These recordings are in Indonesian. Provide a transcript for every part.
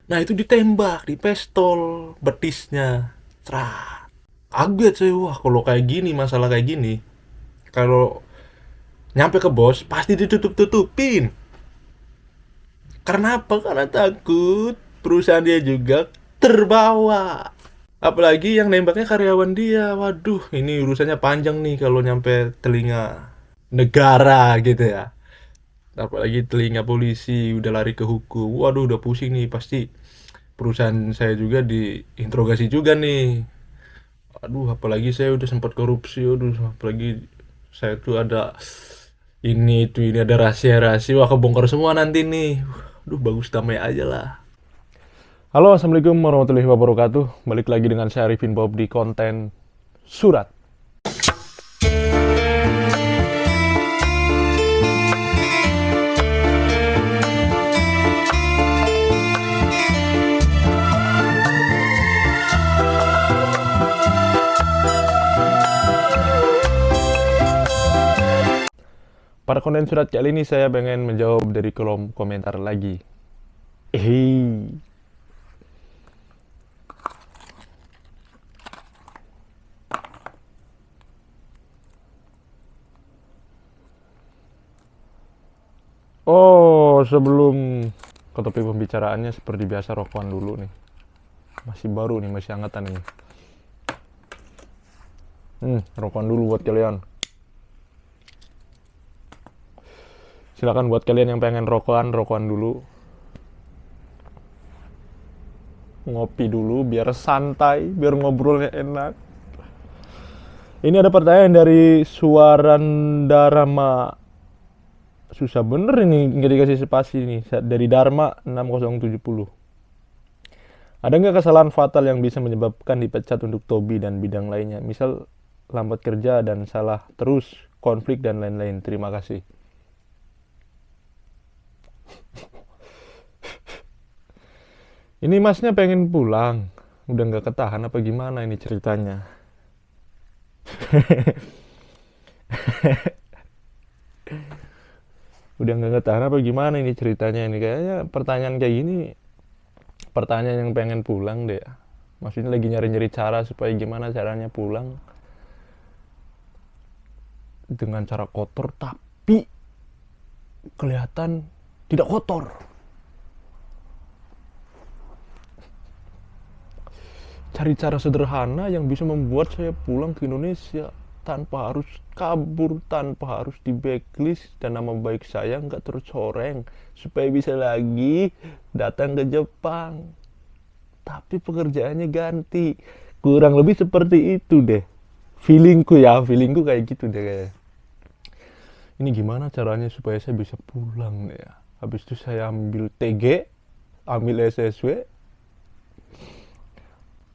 Nah itu ditembak di pistol betisnya. Cerah. Kaget saya, wah kalau kayak gini, masalah kayak gini, kalau nyampe ke bos pasti ditutup-tutupin. Karena apa? Karena takut perusahaan dia juga terbawa. Apalagi yang nembaknya karyawan dia. Waduh, ini urusannya panjang nih kalau nyampe telinga negara gitu ya. Apalagi telinga polisi udah lari ke hukum. Waduh, udah pusing nih pasti. Perusahaan saya juga diinterogasi juga nih. Aduh, apalagi saya udah sempat korupsi. Aduh, apalagi saya tuh ada ini ada rahasia-rahasia. Wah, kebongkar semua nanti nih. Aduh, bagus damai aja lah. Halo, assalamualaikum warahmatullahi wabarakatuh. Balik lagi dengan saya Arifin Bob di konten surat. Pada konten surat kali ini saya pengen menjawab dari kolom komentar lagi. Oh, sebelum ke topik pembicaraannya seperti biasa rokokan dulu nih. Masih baru nih, masih hangatan ini. Rokokan dulu buat kalian. Silakan buat kalian yang pengen rokokan dulu. Ngopi dulu biar santai, biar ngobrolnya enak. Ini ada pertanyaan dari Suarandarama. Susah bener ini nggak dikasih spasi nih. Dari Dharma 6070. Ada nggak kesalahan fatal yang bisa menyebabkan dipecat untuk Tobi dan bidang lainnya? Misal lambat kerja dan salah terus, konflik dan lain-lain. Terima kasih. Ini masnya pengen pulang. Udah nggak ketahan apa gimana ini ceritanya? Udah nggak ketahan apa gimana ini ceritanya ini? Kayaknya pertanyaan kayak gini, pertanyaan yang pengen pulang deh. Maksudnya lagi nyari-nyari cara supaya gimana caranya pulang dengan cara kotor tapi kelihatan tidak kotor. Cari cara sederhana yang bisa membuat saya pulang ke Indonesia tanpa harus kabur, tanpa harus di backlist, dan nama baik saya nggak tercoreng supaya bisa lagi datang ke Jepang. Tapi pekerjaannya ganti. Kurang lebih seperti itu deh. Feelingku kayak gitu deh kayak. Ini gimana caranya supaya saya bisa pulang ya? Habis itu saya ambil TG, ambil SSW,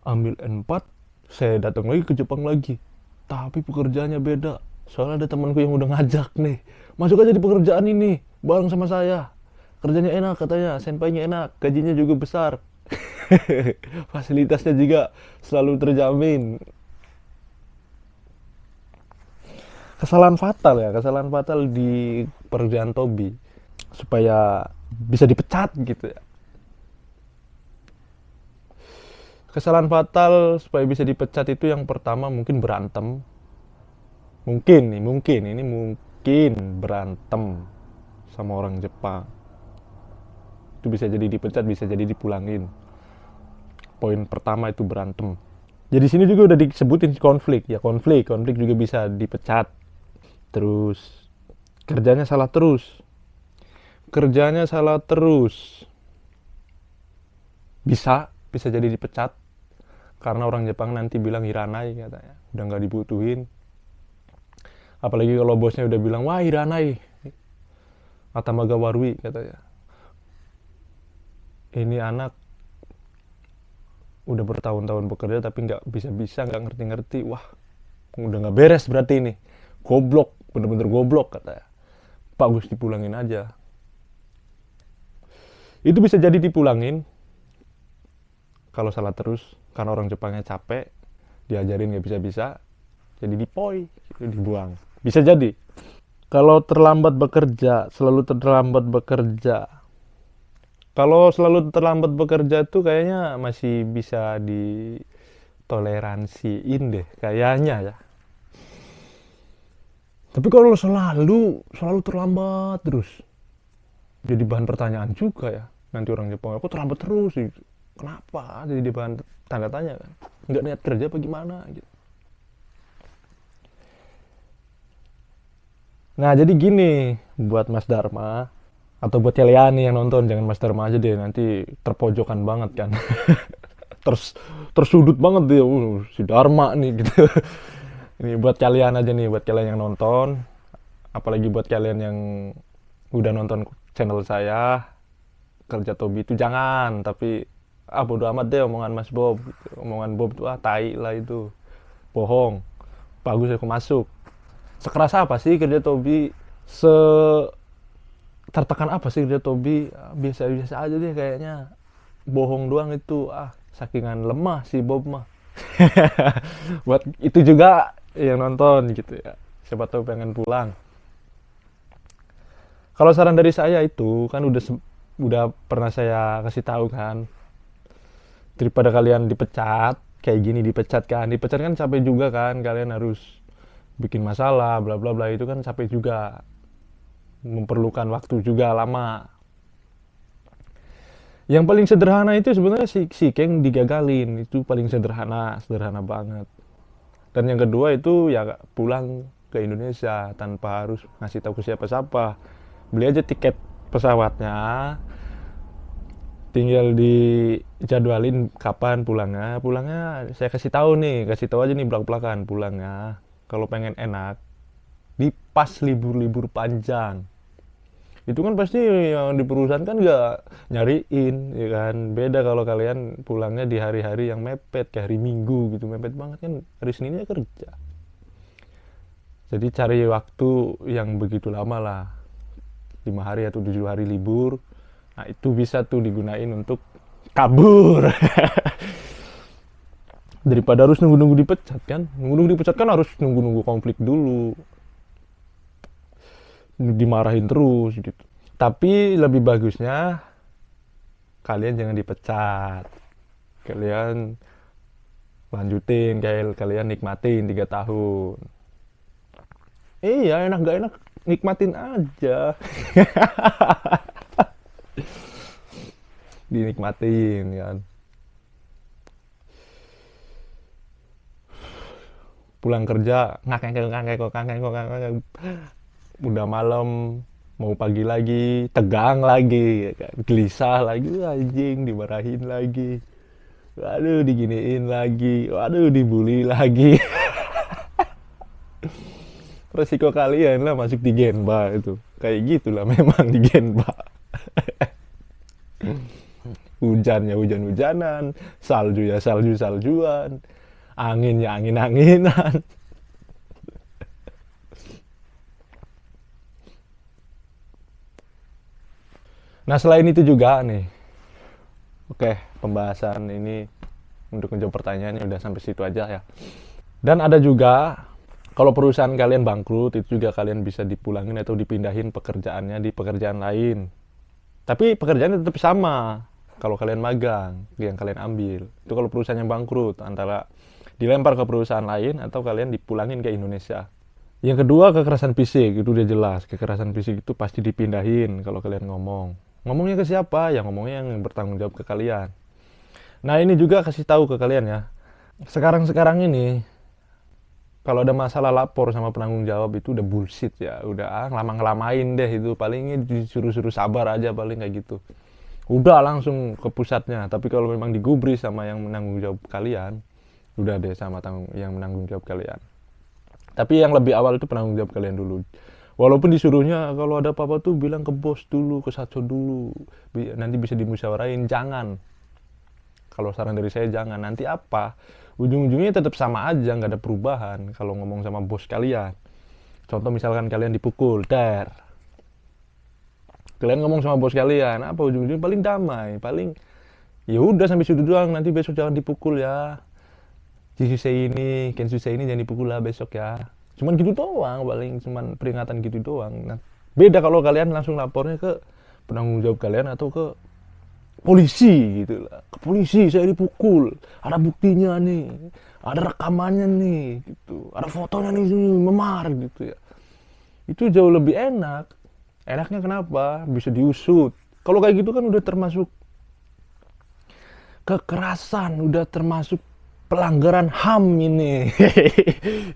ambil N4, saya datang lagi ke Jepang lagi. Tapi pekerjaannya beda. Soalnya ada temanku yang udah ngajak nih. Masuk aja di pekerjaan ini, bareng sama saya. Kerjanya enak katanya, senpainya enak, gajinya juga besar. Fasilitasnya juga selalu terjamin. Kesalahan fatal di pekerjaan Tobi supaya bisa dipecat gitu ya. Kesalahan fatal supaya bisa dipecat itu yang pertama mungkin berantem. Mungkin berantem sama orang Jepang. Itu bisa jadi dipecat, bisa jadi dipulangin. Poin pertama itu berantem. Jadi sini juga udah disebutin konflik juga bisa dipecat. Terus kerjanya salah terus. Bisa jadi dipecat karena orang Jepang nanti bilang hiranai katanya, udah nggak dibutuhin. Apalagi kalau bosnya udah bilang wah hiranai atamaga warui katanya, ini anak udah bertahun-tahun bekerja tapi nggak nggak ngerti, wah udah nggak beres berarti ini, goblok, bener-bener goblok katanya, bagus dipulangin aja. Itu bisa jadi dipulangin kalau salah terus karena orang Jepangnya capek, diajarin nggak bisa, jadi dipoi, dibuang. Bisa jadi. Kalau selalu terlambat bekerja, Kalau selalu terlambat bekerja tuh kayaknya masih bisa ditoleransiin deh kayaknya ya. Tapi kalau selalu terlambat terus, jadi bahan pertanyaan juga ya. Nanti orang Jepang, aku terlambat terus sih. Kenapa? Jadi bahan tanda tanya kan. Nggak niat kerja apa gimana gitu. Nah jadi gini, buat Mas Dharma, atau buat kalian nih yang nonton, jangan Mas Dharma aja deh, nanti terpojokan banget kan. Ters, tersudut banget dia, si Dharma nih gitu. Ini buat kalian aja nih, buat kalian yang nonton, apalagi buat kalian yang udah nonton channel saya, Kerja Tobi itu jangan, tapi bodo amat deh omongan Mas Bob. Omongan Bob tuh tai lah itu. Bohong. Bagus aku masuk. Sekeras apa sih Kerja Tobi? Tertekan apa sih Kerja Tobi? Biasa-biasa aja deh kayaknya. Bohong doang itu. Sakingan lemah si Bob mah. Buat itu juga yang nonton gitu ya. Siapa tahu pengen pulang. Kalau saran dari saya itu kan udah pernah saya kasih tahu kan. Daripada kalian dipecat kayak gini, dipecat kan capek juga kan, kalian harus bikin masalah bla bla bla, itu kan capek juga, memerlukan waktu juga lama. Yang paling sederhana itu sebenarnya si Keng digagalin, itu paling sederhana banget. Dan yang kedua itu ya pulang ke Indonesia tanpa harus ngasih tahu ke siapa-siapa. Beli aja tiket pesawatnya, tinggal dijadwalin kapan pulangnya. Saya kasih tahu aja nih belak-belakan pulangnya. Kalau pengen enak di pas libur panjang. Itu kan pasti yang di perusahaan kan nggak nyariin, ya kan. Beda kalau kalian pulangnya di hari-hari yang mepet, kayak hari Minggu gitu, mepet banget kan, hari Seninnya kerja. Jadi cari waktu yang begitu lama lah, 5 hari atau 7 hari libur. Nah itu bisa tuh digunain untuk kabur. Daripada harus nunggu-nunggu dipecat kan. Nunggu-nunggu dipecat kan harus nunggu-nunggu konflik dulu, dimarahin terus gitu. Tapi lebih bagusnya kalian jangan dipecat, kalian lanjutin, kayak kalian nikmatin 3 tahun. Iya, enak gak enak nikmatin aja. Dinikmatin kan. Pulang kerja ngakek udah malam, mau pagi lagi, tegang lagi, gelisah lagi, anjing dimarahin lagi, waduh diginiin lagi, waduh dibully lagi. Resiko kalian lah masuk di Genba itu, kayak gitulah memang di Genba. Hujannya hujan-hujanan, salju ya salju-saljuan, anginnya angin-anginan. Nah selain itu juga nih, oke, pembahasan ini untuk menjawab pertanyaannya udah sampai situ aja ya. Dan ada juga, kalau perusahaan kalian bangkrut, itu juga kalian bisa dipulangin atau dipindahin pekerjaannya di pekerjaan lain. Tapi pekerjaannya tetap sama kalau kalian magang, yang kalian ambil. Itu kalau perusahaan yang bangkrut, antara dilempar ke perusahaan lain atau kalian dipulangin ke Indonesia. Yang kedua, kekerasan fisik, itu udah jelas. Kekerasan fisik itu pasti dipindahin kalau kalian ngomong. Ngomongnya ke siapa? Ya ngomongnya yang bertanggung jawab ke kalian. Nah ini juga kasih tahu ke kalian ya. Sekarang ini, kalau ada masalah lapor sama penanggung jawab itu udah bullshit ya. Udah ngelamain deh itu. Palingnya disuruh-suruh sabar aja paling kayak gitu. Udah langsung ke pusatnya. Tapi kalau memang digubris sama yang menanggung jawab kalian, udah deh sama yang menanggung jawab kalian. Tapi yang lebih awal itu penanggung jawab kalian dulu. Walaupun disuruhnya kalau ada apa-apa tuh bilang ke bos dulu, ke satso dulu, nanti bisa dimusyawarahin. Jangan. Kalau saran dari saya jangan. Nanti apa? Ujung-ujungnya tetap sama aja, nggak ada perubahan kalau ngomong sama bos kalian. Contoh misalkan kalian dipukul, kalian ngomong sama bos kalian, apa ujung-ujungnya paling damai, paling ya udah sampai situ doang. Nanti besok jangan dipukul ya. Kensusei ini jangan dipukul lah besok ya. Cuman gitu doang, paling cuman peringatan gitu doang. Nah, beda kalau kalian langsung lapornya ke penanggung jawab kalian atau ke polisi gitu lah. Ke polisi, saya dipukul, ada buktinya nih, ada rekamannya nih gitu, ada fotonya nih sini, memar gitu ya. Itu jauh lebih enak. Enaknya kenapa? Bisa diusut. Kalau kayak gitu kan udah termasuk kekerasan, udah termasuk pelanggaran HAM ini.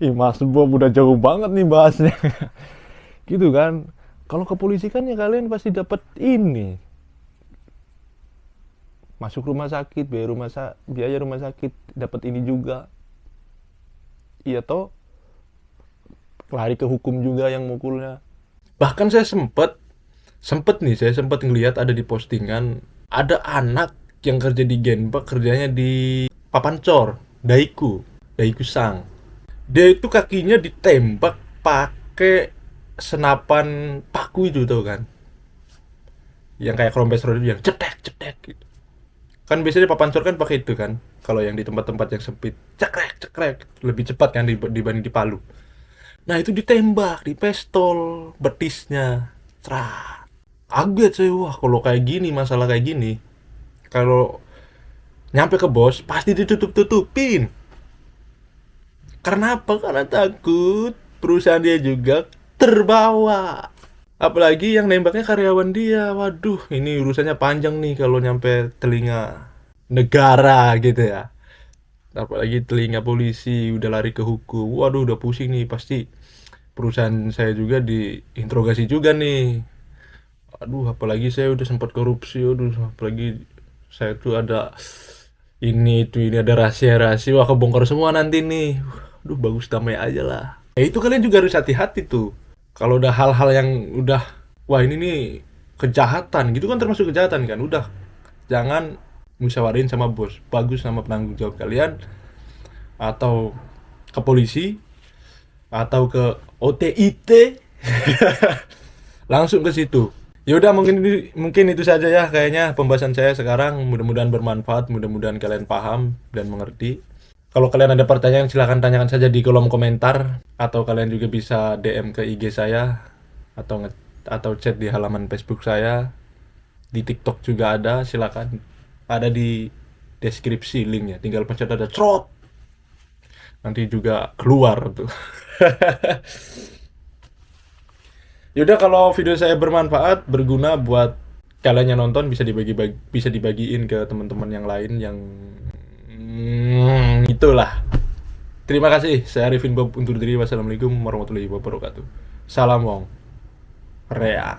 Ih, Mas Bob udah jauh banget nih bahasnya. Gitu kan. Kalau ke polisi kan ya kalian pasti dapat ini. Masuk rumah sakit, biaya rumah sakit, dapat ini juga. Iya toh, lari ke hukum juga yang mukulnya. Bahkan saya sempat ngelihat ada di postingan ada anak yang kerja di Genbak, kerjanya di Papancor, Daiku Sang. Dia itu kakinya ditembak pakai senapan paku itu tau kan? Yang kayak kerompes roda yang cetek cetek gitu. Kan biasanya Papancor kan pakai itu kan. Kalau yang di tempat-tempat yang sempit, cekrek cekrek lebih cepat kan dibanding di Palu. Nah itu ditembak, di pistol betisnya. Cerah. Kaget saya, wah kalau kayak gini, masalah kayak gini, kalau nyampe ke bos pasti ditutup-tutupin. Karena apa? Karena takut perusahaan dia juga terbawa. Apalagi yang nembaknya karyawan dia. Waduh, ini urusannya panjang nih kalau nyampe telinga negara gitu ya. Apalagi telinga polisi udah lari ke hukum. Waduh, udah pusing nih, pasti perusahaan saya juga diinterogasi juga nih. Aduh, apalagi saya udah sempat korupsi. Aduh, apalagi saya tuh ada ini ada rahasia-rahasia. Wah, kebongkar semua nanti nih. Aduh, bagus damai aja lah. Ya itu kalian juga harus hati-hati tuh. Kalau udah hal-hal yang udah, wah ini nih kejahatan gitu kan, termasuk kejahatan kan. Udah, jangan musyawarin sama bos. Bagus sama penanggung jawab kalian, atau ke polisi, atau ke OTIT. Langsung ke situ. Ya udah, mungkin itu saja ya kayaknya pembahasan saya sekarang. Mudah-mudahan bermanfaat, mudah-mudahan kalian paham dan mengerti. Kalau kalian ada pertanyaan silahkan tanyakan saja di kolom komentar, atau kalian juga bisa DM ke IG saya, atau chat di halaman Facebook saya. Di TikTok juga ada, silakan. Ada di deskripsi linknya, tinggal pencet ada trot. Nanti juga keluar tuh. Yaudah, kalau video saya bermanfaat, berguna buat kalian yang nonton, bisa dibagiin ke teman-teman yang lain yang itulah. Terima kasih. Saya Arifin Bob undur diri. Wassalamualaikum warahmatullahi wabarakatuh. Salam Wong. Rea.